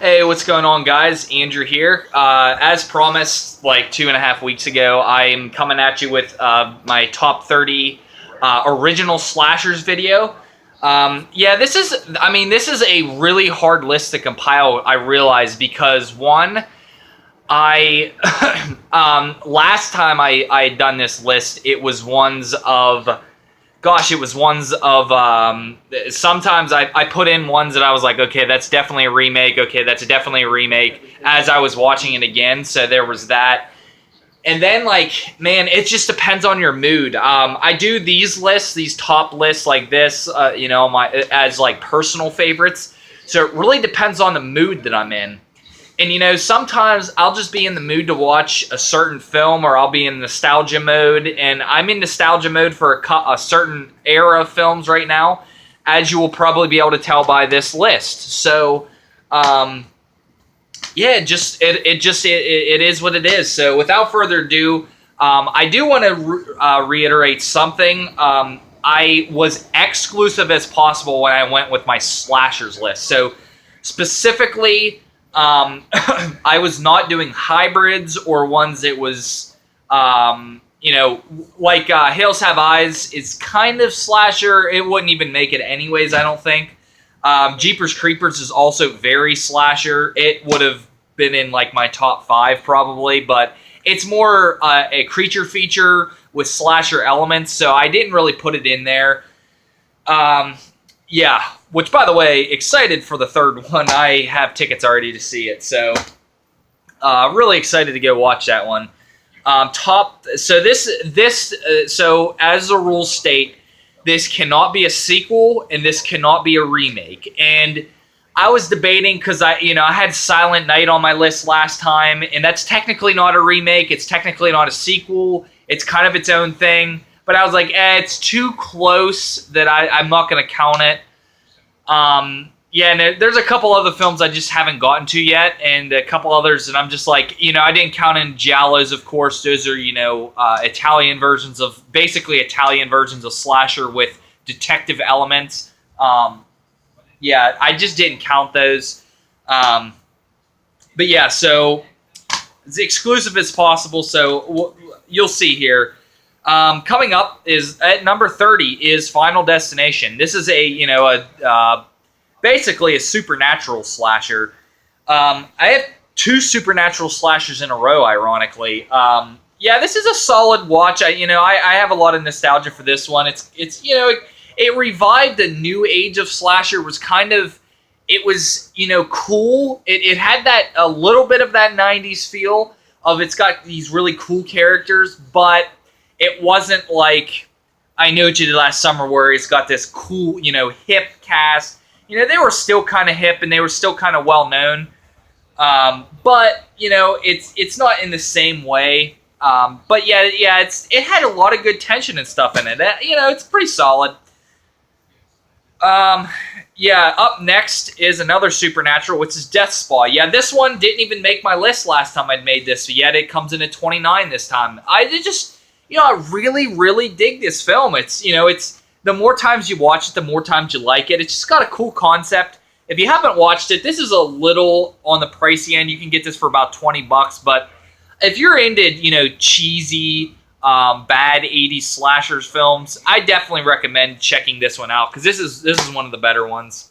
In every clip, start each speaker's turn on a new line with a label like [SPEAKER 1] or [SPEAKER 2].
[SPEAKER 1] Hey, what's going on, guys? Andrew here. As promised, like 2.5 weeks ago, I'm coming at you with my top 30 original slashers video. Yeah, this is a really hard list to compile, I realize, because one, I last time I had done this list, it was ones of sometimes I put in ones that I was like, okay, that's definitely a remake. Okay, that's definitely a remake as I was watching it again. So there was that. And then, like, man, it just depends on your mood. I do these lists, these top lists like this, as like personal favorites. So it really depends on the mood that I'm in. And, sometimes I'll just be in the mood to watch a certain film, or I'll be in nostalgia mode. And I'm in nostalgia mode for a certain era of films right now, as you will probably be able to tell by this list. So, yeah, it is what it is. So without further ado, I do want to reiterate something. I was exclusive as possible when I went with my slashers list. So specifically, I was not doing hybrids or ones that was, like Hills Have Eyes is kind of slasher. It wouldn't even make it anyways, I don't think. Jeepers Creepers is also very slasher. It would have been in like my top 5 probably, but it's more a creature feature with slasher elements, so I didn't really put it in there. Yeah, which, by the way, excited for the third one. I have tickets already to see it, so really excited to go watch that one. So as the rules state, this cannot be a sequel and this cannot be a remake. And I was debating because I had Silent Night on my list last time, and that's technically not a remake. It's technically not a sequel. It's kind of its own thing. But I was like, it's too close that I'm not going to count it. Yeah, and there's a couple other films I just haven't gotten to yet, and a couple others that I'm just like, I didn't count in Giallos, of course. Those are, Italian versions of slasher with detective elements. Yeah, I just didn't count those. But yeah, so as exclusive as possible, so you'll see here. Coming up is at number 30 is Final Destination. This is basically a supernatural slasher. I have 2 supernatural slashers in a row, ironically. Yeah, this is a solid watch. I have a lot of nostalgia for this one. It revived a new age of slasher. It was cool. It had a little bit of that 90s feel of it's got these really cool characters, but it wasn't like I Know What You Did Last Summer, where it's got this cool, hip cast. They were still kind of hip and they were still kind of well known. But it's not in the same way. But yeah, it had a lot of good tension and stuff in it. It's pretty solid. Yeah, up next is another supernatural, which is Death Spa. Yeah, this one didn't even make my list last time I'd made this, yet it comes in at 29 this time. I really, really dig this film. It's the more times you watch it, the more times you like it. It's just got a cool concept. If you haven't watched it, this is a little on the pricey end. You can get this for about $20, but if you're into, cheesy, bad 80s slashers films, I definitely recommend checking this one out because this is one of the better ones.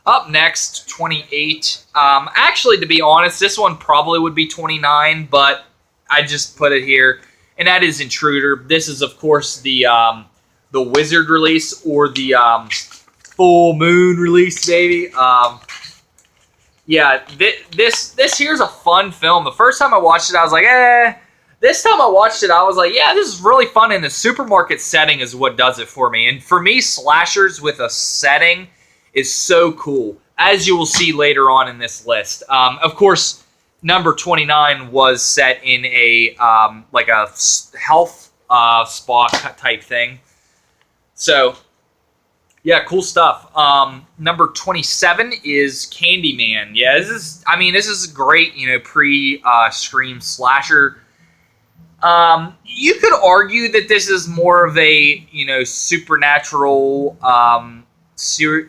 [SPEAKER 1] Up next, 28. Actually, to be honest, this one probably would be 29, but I just put it here, and that is Intruder. This is, of course, the Wizard release, or the Full Moon release, baby. Yeah, this here's a fun film. The first time I watched it, I was like, eh. This time I watched it, I was like, yeah, this is really fun, and the supermarket setting is what does it for me. And for me, slashers with a setting is so cool, as you will see later on in this list. Of course, number 29 was set in a like a health spa type thing. So, yeah, cool stuff. Number 27 is Candyman. Yeah, this is great, pre-Scream slasher. You could argue that this is more of a, supernatural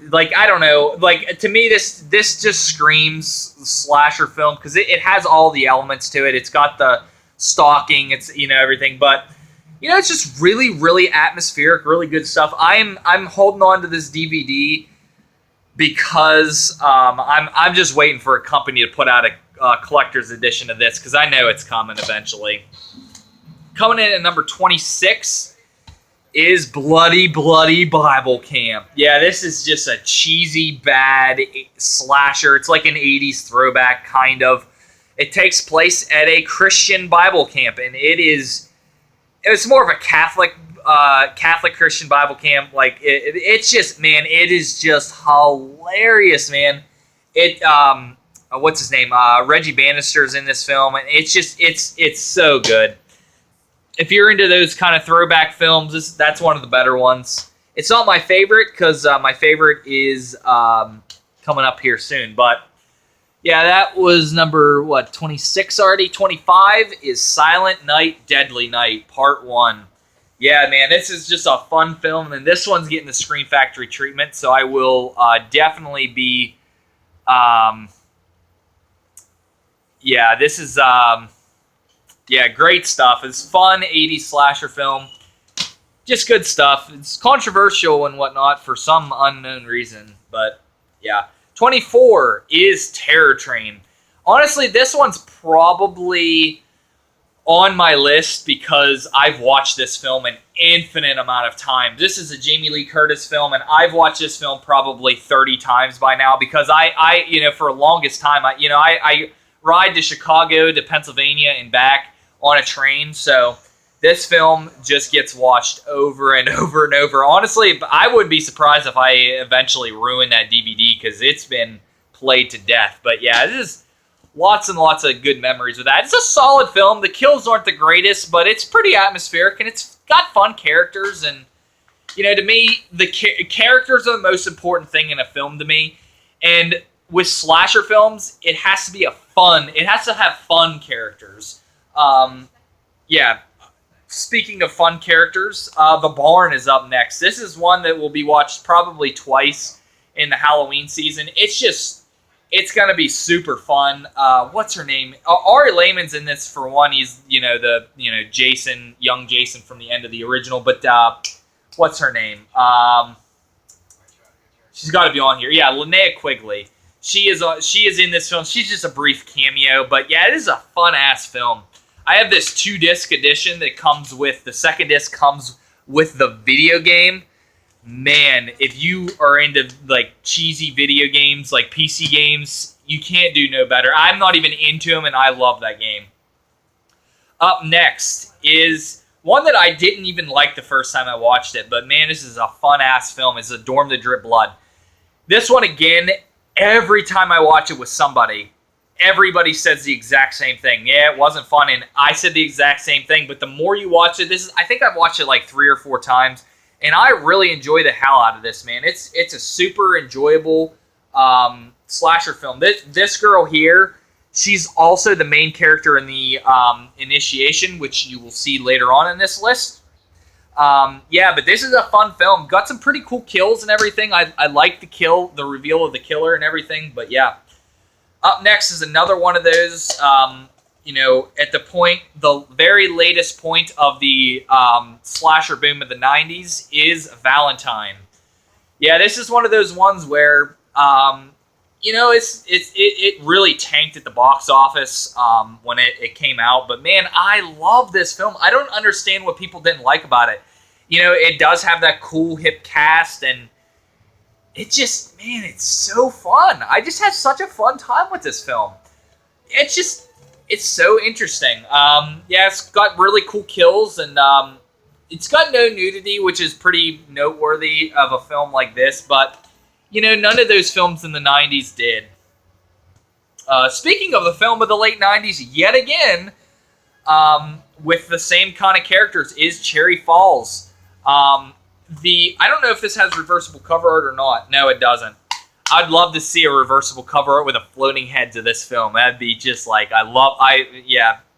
[SPEAKER 1] like, I don't know, like, to me this just screams slasher film because it has all the elements to it. It's got the stalking, it's, you know, everything, but it's just really, really atmospheric, really good stuff. I'm holding on to this DVD because I'm just waiting for a company to put out a collector's edition of this because I know it's coming eventually. Coming in at number 26 is Bloody Bloody Bible Camp. Yeah, this is just a cheesy, bad slasher. It's like an 80s throwback, kind of. It takes place at a Christian Bible camp, and it's more of a Catholic Christian Bible camp. Like, it's just, man, it is just hilarious, man. What's his name? Reggie Bannister's in this film, and it's so good. If you're into those kind of throwback films, that's one of the better ones. It's not my favorite because my favorite is coming up here soon. But yeah, that was number 26 already. 25 is Silent Night, Deadly Night, Part 1. Yeah, man, this is just a fun film, and this one's getting the Scream Factory treatment, so I will definitely be. Yeah, this is. Yeah, great stuff. It's fun 80s slasher film. Just good stuff. It's controversial and whatnot for some unknown reason. But, yeah. 24 is Terror Train. Honestly, this one's probably on my list because I've watched this film an infinite amount of times. This is a Jamie Lee Curtis film, and I've watched this film probably 30 times by now because I for the longest time, I ride to Chicago, to Pennsylvania, and back on a train, so this film just gets watched over and over and over. Honestly, I wouldn't be surprised if I eventually ruin that DVD because it's been played to death. But yeah, this is lots and lots of good memories with that. It's a solid film. The kills aren't the greatest, but it's pretty atmospheric, and it's got fun characters. And, to me, the characters are the most important thing in a film to me. And with slasher films, it has to have fun characters. Yeah. Speaking of fun characters, The Barn is up next. This is one that will be watched probably twice in the Halloween season. It's going to be super fun. What's her name? Ari Lehman's in this for one. He's, Jason, young Jason from the end of the original. But what's her name? She's got to be on here. Yeah, Linnea Quigley. She is in this film. She's just a brief cameo. But yeah, it is a fun-ass film. I have this 2-disc edition that comes with, the second disc comes with the video game. Man, if you are into like cheesy video games, like PC games, you can't do no better. I'm not even into them, and I love that game. Up next is one that I didn't even like the first time I watched it, but man, this is a fun-ass film. It's A Dorm to Drip Blood. This one, again, every time I watch it with somebody, everybody says the exact same thing. Yeah, it wasn't fun, and I said the exact same thing, but the more you watch it, I think I've watched it like 3 or 4 times, and I really enjoy the hell out of this, man. It's a super enjoyable slasher film. This girl here, she's also the main character in the Initiation, which you will see later on in this list. Yeah, but this is a fun film. Got some pretty cool kills and everything. I like the reveal of the killer and everything, but yeah. Up next is another one of those, at the very latest point of the slasher boom of the 90s is Valentine. Yeah, this is one of those ones where, it really tanked at the box office when it came out. But man, I love this film. I don't understand what people didn't like about it. It does have that cool hip cast, and it's so fun. I just had such a fun time with this film. It's so interesting. Yeah, it's got really cool kills, and it's got no nudity, which is pretty noteworthy of a film like this, but, none of those films in the 90s did. Speaking of the film of the late 90s, yet again, with the same kind of characters, is Cherry Falls. I don't know if this has reversible cover art or not. No, it doesn't. I'd love to see a reversible cover art with a floating head to this film. That'd be just like,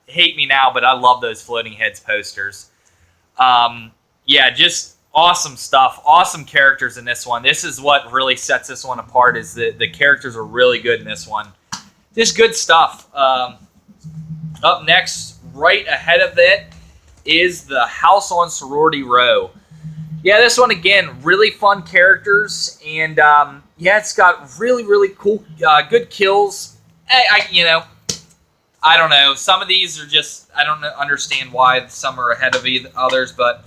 [SPEAKER 1] hate me now, but I love those floating heads posters. Yeah, just Awesome stuff. Awesome characters in this one. This is what really sets this one apart. Is the characters are really good in this one. Just good stuff. Up next, right ahead of it, is the House on Sorority Row. Yeah, this one again, really fun characters, and yeah, it's got really, really cool, good kills. I don't know. Some of these are just, I don't understand why some are ahead of others, but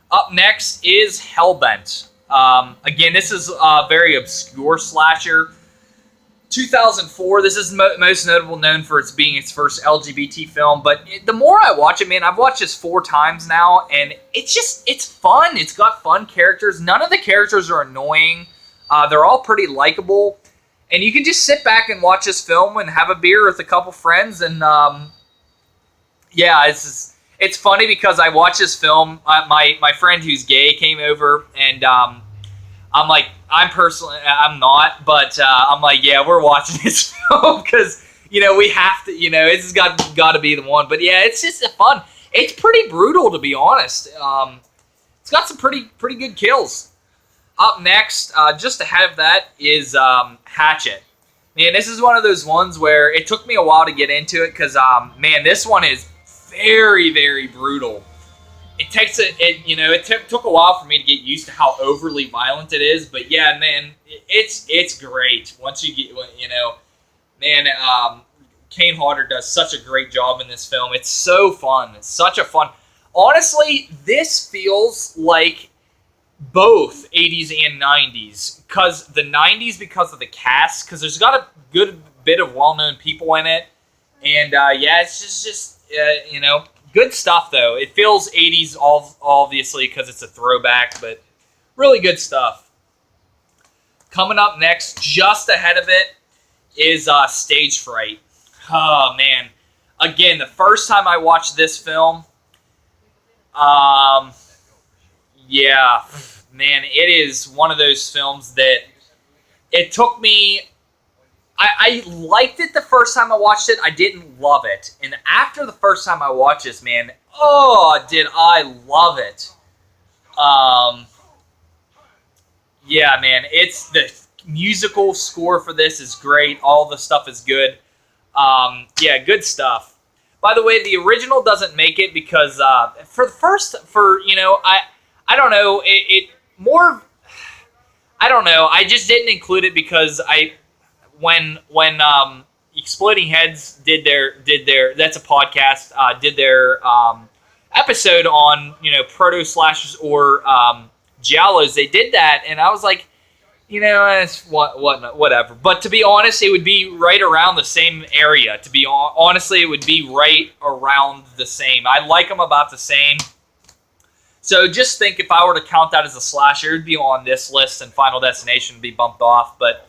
[SPEAKER 1] up next is Hellbent. Again, this is a very obscure slasher. 2004, this is most notable known for its being its first LGBT film, but the more I watch it, man, I've watched this 4 times now, and it's fun. It's got fun characters. None of the characters are annoying. They're all pretty likable, and you can just sit back and watch this film and have a beer with a couple friends, and yeah, it's funny because I watched this film, my friend who's gay came over, and I'm like, I'm not, but I'm like, yeah, we're watching this film because, we have to, it's got to be the one. But yeah, it's just fun. It's pretty brutal, to be honest. It's got some pretty good kills. Up next, just ahead of that, is Hatchet. Man, this is one of those ones where it took me a while to get into it because, man, this one is very, very brutal. It takes it took a while for me to get used to how overly violent it is, but yeah, man, it's great once you get, man. Kane Hodder does such a great job in this film. It's so fun. It's such a fun. Honestly, this feels like both 80s and 90s, because the 90s because of the cast, because there's got a good bit of well-known people in it, and yeah, it's just good stuff, though. It feels 80s, obviously, because it's a throwback, but really good stuff. Coming up next, just ahead of it, is Stage Fright. Oh, man. Again, the first time I watched this film, yeah, man, it is one of those films that it took me... I liked it the first time I watched it. I didn't love it. And after the first time I watched this, man, oh, did I love it. Yeah, man, it's the musical score for this is great. All the stuff is good. Yeah, good stuff. By the way, the original doesn't make it because I don't know, I don't know. I just didn't include it because when Exploding Heads did their that's a podcast, did their episode on proto slashers or giallos, they did that, and I was like, it's whatever. But to be honest, it would be right around the same area. To be honestly, it would be right around the same. I like them about the same. So just think, if I were to count that as a slasher, it would be on this list, and Final Destination would be bumped off. But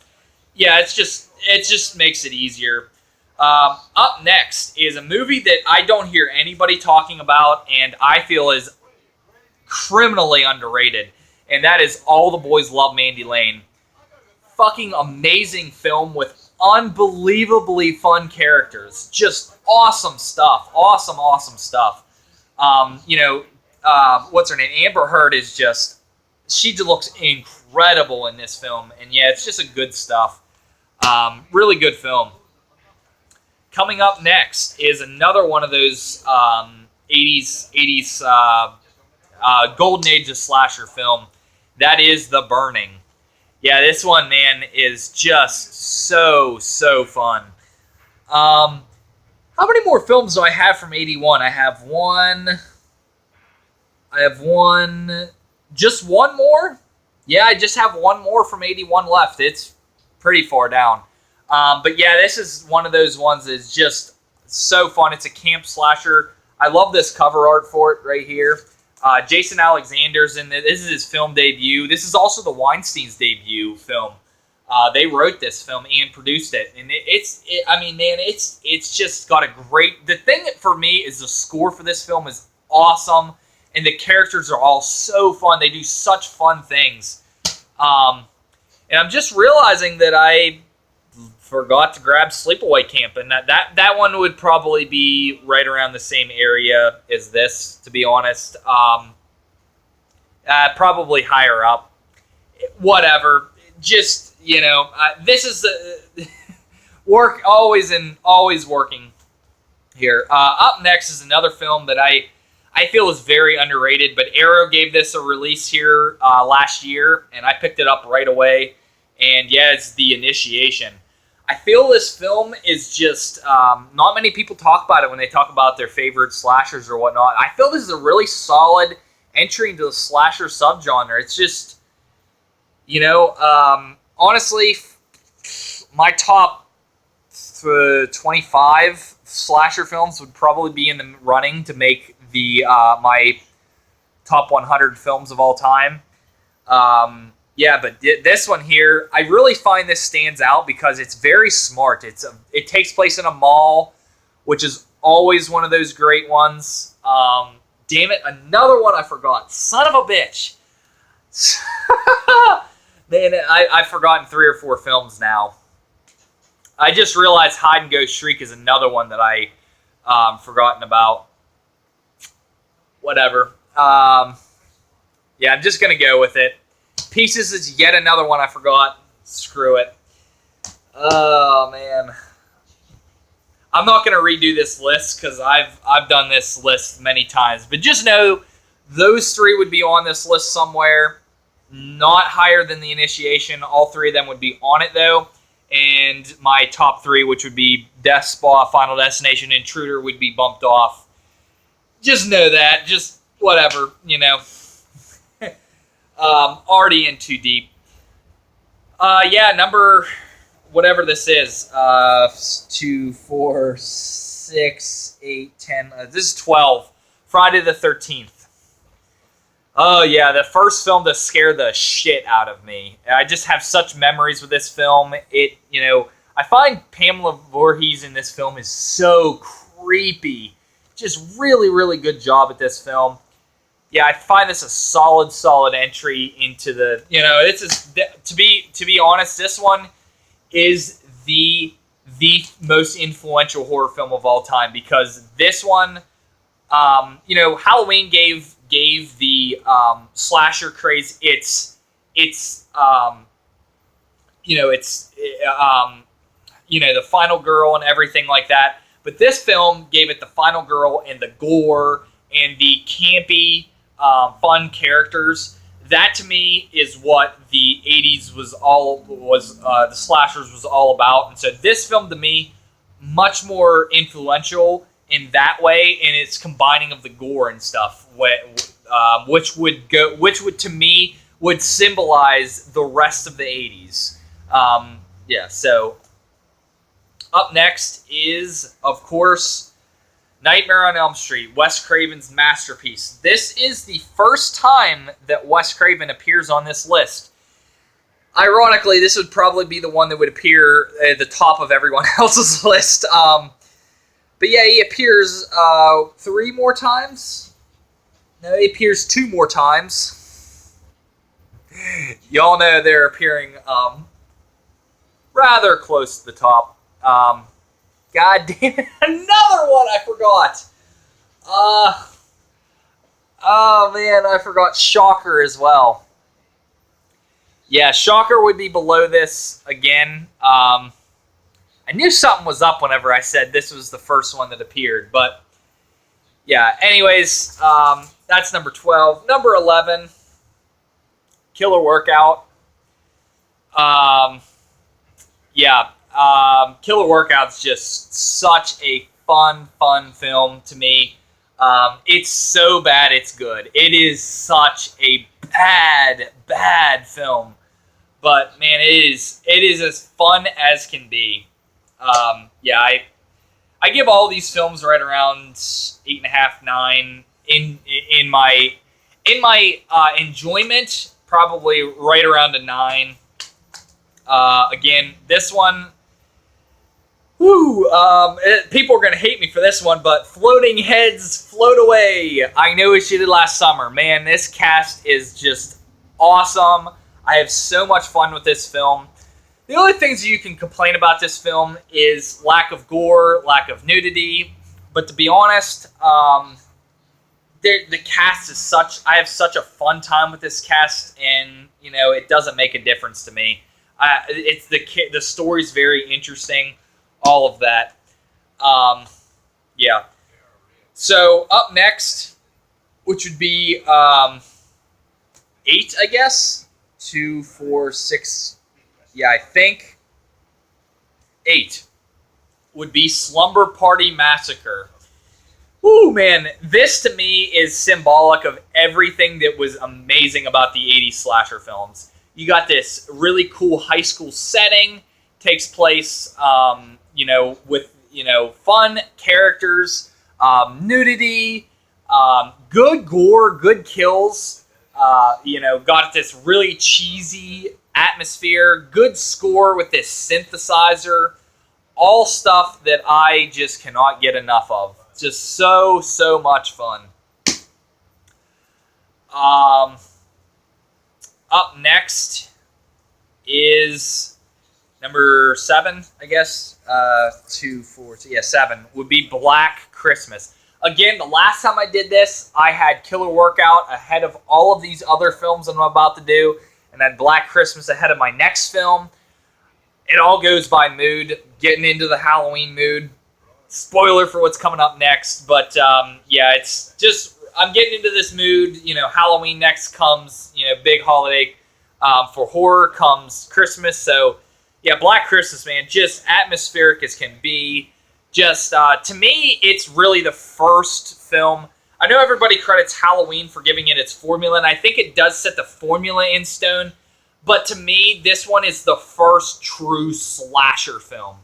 [SPEAKER 1] yeah, it just makes it easier. Up next is a movie that I don't hear anybody talking about, and I feel is criminally underrated, and that is All the Boys Love Mandy Lane. Fucking amazing film with unbelievably fun characters. Just awesome stuff. Awesome stuff. What's her name? Amber Heard is she looks incredible in this film, and yeah, it's just a good stuff. Really good film. Coming up next is another one of those 80s golden age of slasher film. That is The Burning. Yeah, this one, man, is just so fun. How many more films do I have from 81? I have one. Just one more? Yeah, I just have one more from 81 left. It's pretty far down. But yeah, this is one of those ones that's just so fun. It's a camp slasher. I love this cover art for it right here. Jason Alexander's in it. This is his film debut. This is also the Weinstein's debut film. They wrote this film and produced it. And it's just got a great... The thing for me is the score for this film is awesome. And the characters are all so fun. They do such fun things. And I'm just realizing that I forgot to grab Sleepaway Camp, and that one would probably be right around the same area as this, to be honest. Probably higher up. Whatever. Just, this is work always working here. Up next is another film that I feel is very underrated, but Arrow gave this a release here last year, and I picked it up right away. And yeah, it's The Initiation. I feel this film is just, not many people talk about it when they talk about their favorite slashers or whatnot. I feel this is a really solid entry into the slasher subgenre. It's just, honestly, my top 25 slasher films would probably be in the running to make the my top 100 films of all time. Yeah, but this one here, I really find this stands out because it's very smart. It takes place in a mall, which is always one of those great ones. Damn it, another one I forgot. Son of a bitch. Man, I've forgotten 3 or 4 films now. I just realized Hide and Go Shriek is another one that I forgotten about. Whatever. Yeah, I'm just going to go with it. Pieces is yet another one I forgot. Screw it. Oh, man. I'm not going to redo this list because I've done this list many times. But just know those 3 would be on this list somewhere. Not higher than The Initiation. All 3 of them would be on it, though. And my top 3, which would be Death Spa, Final Destination, Intruder, would be bumped off. Just know that. Just whatever, already in too deep. Yeah, number whatever this is. 2, 4, 6, 8, 10. This is 12. Friday the 13th. Oh yeah, the first film to scare the shit out of me. I just have such memories with this film. I find Pamela Voorhees in this film is so creepy. Just really, really good job at this film. Yeah, I find this a solid entry into the. This is to be honest. This one is the most influential horror film of all time because this one, Halloween gave the slasher craze the final girl and everything like that. But this film gave it the final girl and the gore and the campy, fun characters. That to me is what the 80s the slashers was all about. And so this film to me, much more influential in that way, in its combining of the gore and stuff, which would to me would symbolize the rest of the 80s. Yeah, so up next is, of course, Nightmare on Elm Street, Wes Craven's masterpiece. This is the first time that Wes Craven appears on this list. Ironically, this would probably be the one that would appear at the top of everyone else's list. But yeah, he appears 3 more times. No, he appears 2 more times. Y'all know they're appearing rather close to the top. God damn it, another one I forgot. Oh man, I forgot Shocker as well. Yeah, Shocker would be below this again. I knew something was up whenever I said this was the first one that appeared, but yeah, anyways, that's number 12. Number 11, Killer Workout. Killer Workout's just such a fun film to me. It's so bad it's good. It is such a bad film. But man, it is as fun as can be. I give all these films right around 8.5, 9. In my enjoyment, probably right around a 9. Again, this one, people are going to hate me for this one, but Floating Heads Float Away. I Know What You Did Last Summer. Man, this cast is just awesome. I have so much fun with this film. The only things you can complain about this film is lack of gore, lack of nudity. But to be honest, the cast is such. I have such a fun time with this cast, and it doesn't make a difference to me. It's the story's very interesting, all of that. Yeah. So up next, which would be 8, I guess. 2, 4, 6. Yeah, I think 8 would be Slumber Party Massacre. Ooh, man, this to me is symbolic of everything that was amazing about the 80s slasher films. You got this really cool high school setting, takes place, with, fun characters, nudity, good gore, good kills, got this really cheesy atmosphere, good score with this synthesizer, all stuff that I just cannot get enough of. Just so much fun. Up next is number 7, I guess. 2, 4, 7 would be Black Christmas. Again, the last time I did this, I had Killer Workout ahead of all of these other films I'm about to do, and then Black Christmas ahead of my next film. It all goes by mood, getting into the Halloween mood. Spoiler for what's coming up next, but it's just, I'm getting into this mood. Halloween next comes, big holiday. For horror comes Christmas, so yeah, Black Christmas, man, just atmospheric as can be. Just, to me, it's really the first film. I know everybody credits Halloween for giving it its formula, and I think it does set the formula in stone, but to me, this one is the first true slasher film.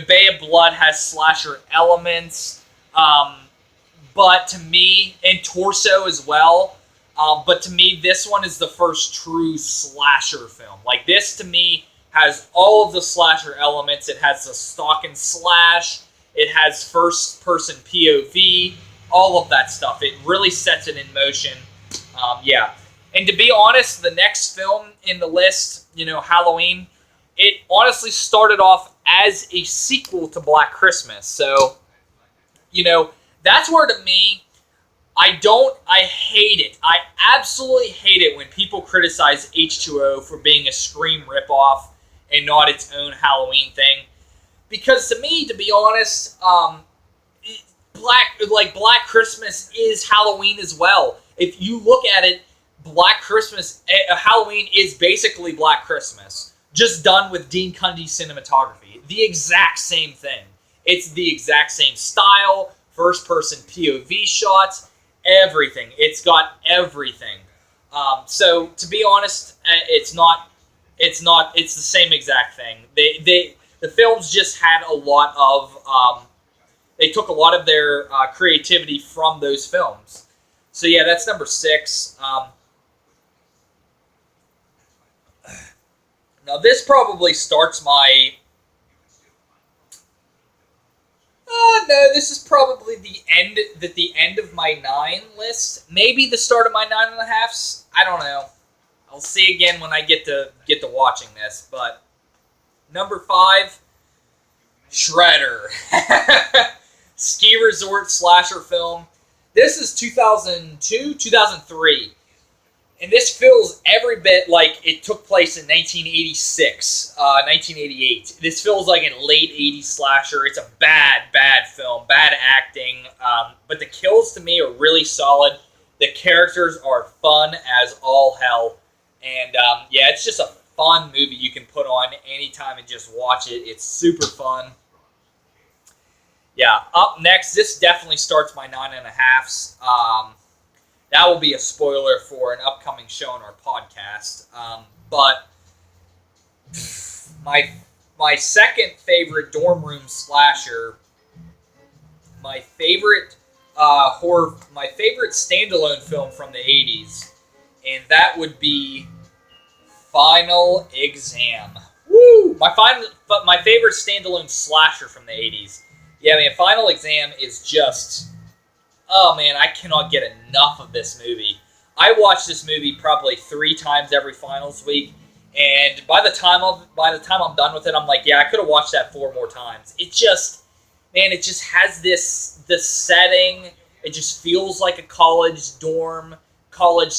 [SPEAKER 1] Bay of Blood has slasher elements, but to me, and Torso as well, but to me, this one is the first true slasher film. Like, this, to me, has all of the slasher elements. It has the stalk and slash. It has first-person POV, all of that stuff. It really sets it in motion. And to be honest, the next film in the list, Halloween, it honestly started off as a sequel to Black Christmas. So, that's where, to me, I hate it. I absolutely hate it when people criticize H2O for being a Scream ripoff and not its own Halloween thing. Because to me, to be honest, Black Christmas is Halloween as well. If you look at it, Halloween is basically Black Christmas, just done with Dean Cundey cinematography. The exact same thing. It's the exact same style, first-person POV shots, everything. It's got everything. So to be honest, it's the same exact thing. The films just had a lot of, they took a lot of their creativity from those films. So yeah, that's number 6. Now this probably starts my, no, this is probably the end of my 9 list. Maybe the start of my 9.5s. I don't know. I'll see again when I get to watching this. But number 5, Shredder. Ski resort slasher film. This is 2002, 2003. And this feels every bit like it took place in 1986, 1988. This feels like a late 80s slasher. It's a bad film, bad acting. But the kills to me are really solid. The characters are fun as all hell. And it's just a fun movie you can put on anytime and just watch it. It's super fun. Yeah, up next, this definitely starts my 9.5s. That will be a spoiler for an upcoming show on our podcast. But my second favorite dorm room slasher, my favorite my favorite standalone film from the 80s, and that would be Final Exam. Woo! My favorite standalone slasher from the 80s. Yeah, man, Final Exam is just... Oh man, I cannot get enough of this movie. I watch this movie probably 3 times every finals week, and by the time I'm done with it, I'm like, yeah, I could have watched that 4 more times. It just has this setting. It just feels like a college dorm, college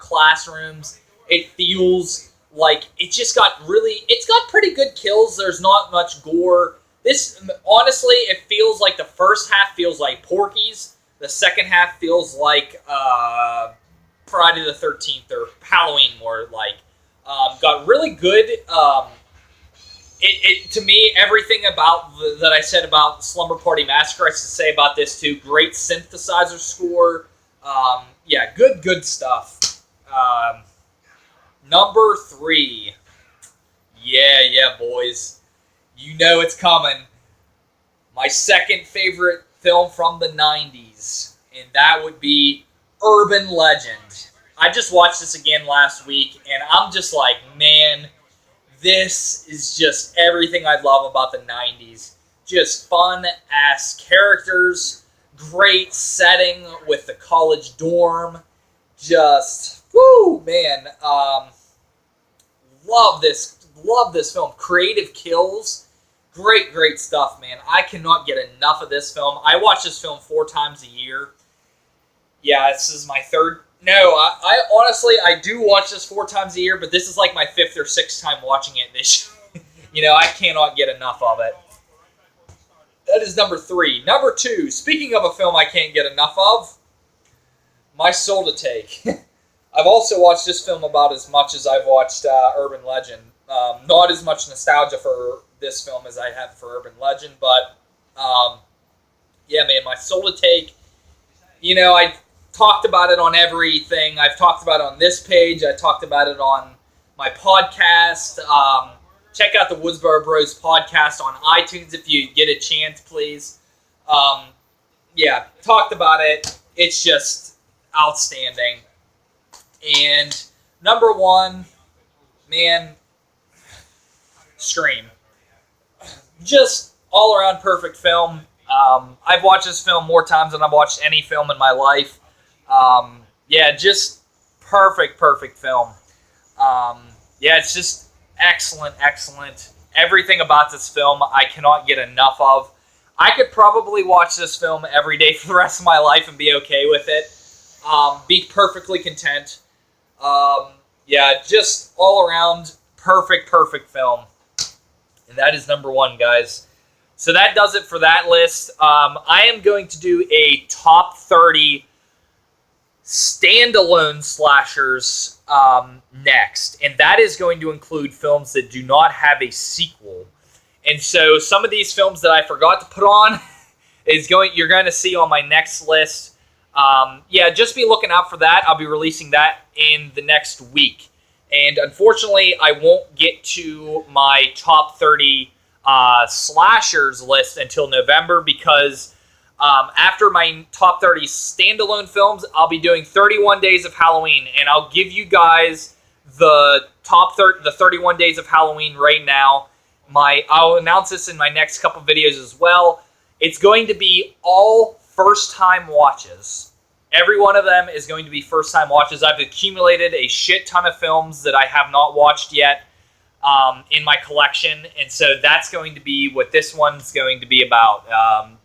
[SPEAKER 1] classrooms. It feels like it's got pretty good kills. There's not much gore. This, honestly, it feels like the first half feels like Porky's. The second half feels like Friday the 13th or Halloween more like. Got really good. To me, everything about that I said about Slumber Party Massacre, I should say about this too. Great synthesizer score. Yeah, good stuff. Number 3. Yeah, boys. You know it's coming. My second favorite film from the 90s, and that would be Urban Legend. I just watched this again last week, and I'm just like, man, this is just everything I love about the 90s. Just fun-ass characters, great setting with the college dorm. Just, woo, man. Love this film. Creative kills. Great stuff, man. I cannot get enough of this film. I watch this film 4 times a year. Yeah, this is my third. No, I honestly, I do watch this 4 times a year, but this is like my 5th or 6th time watching it this year. You know, I cannot get enough of it. That is number 3. Number 2, speaking of a film I can't get enough of, My Soul to Take. I've also watched this film about as much as I've watched Urban Legend. Not as much nostalgia for this film as I have for Urban Legend, but yeah, man, My Soul to Take. You know, I talked about it on everything. I've talked about it on this page. I talked about it on my podcast. Check out the Woodsboro Bros podcast on iTunes if you get a chance, please. Yeah, talked about it. It's just outstanding. And number 1, man, Scream. Just all around perfect film. I've watched this film more times than I've watched any film in my life. Yeah, just perfect film. Yeah, it's just excellent. Everything about this film I cannot get enough of. I could probably watch this film every day for the rest of my life and be okay with it. Be perfectly content. Yeah, just all around perfect film. And that is number 1, guys. So that does it for that list. I am going to do a top 30 standalone slashers next. And that is going to include films that do not have a sequel. And so some of these films that I forgot to put on you're going to see on my next list. Yeah, just be looking out for that. I'll be releasing that in the next week. And unfortunately, I won't get to my top 30 slashers list until November because after my top 30 standalone films, I'll be doing 31 Days of Halloween, and I'll give you guys the the 31 Days of Halloween right now. I'll announce this in my next couple videos as well. It's going to be all first-time watches. Every one of them is going to be first-time watches. I've accumulated a shit ton of films that I have not watched yet in my collection, and so that's going to be what this one's going to be about.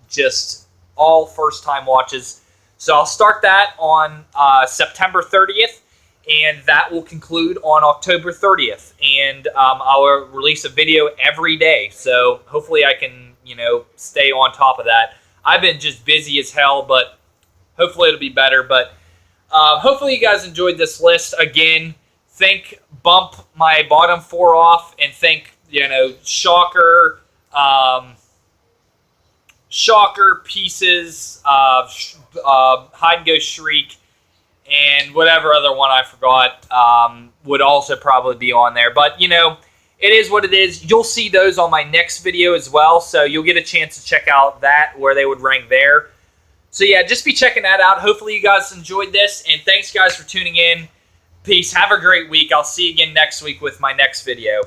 [SPEAKER 1] Just all first-time watches. So I'll start that on September 30th, and that will conclude on October 30th. And I'll release a video every day, so hopefully I can, stay on top of that. I've been just busy as hell, but hopefully it'll be better. But hopefully you guys enjoyed this list. Again, bump my bottom 4 off and think, Shocker, Shocker, Pieces, Hide and Go Shriek, and whatever other one I forgot would also probably be on there. But, it is what it is. You'll see those on my next video as well, so you'll get a chance to check out that, where they would rank there. So yeah, just be checking that out. Hopefully you guys enjoyed this, and thanks guys for tuning in. Peace. Have a great week. I'll see you again next week with my next video.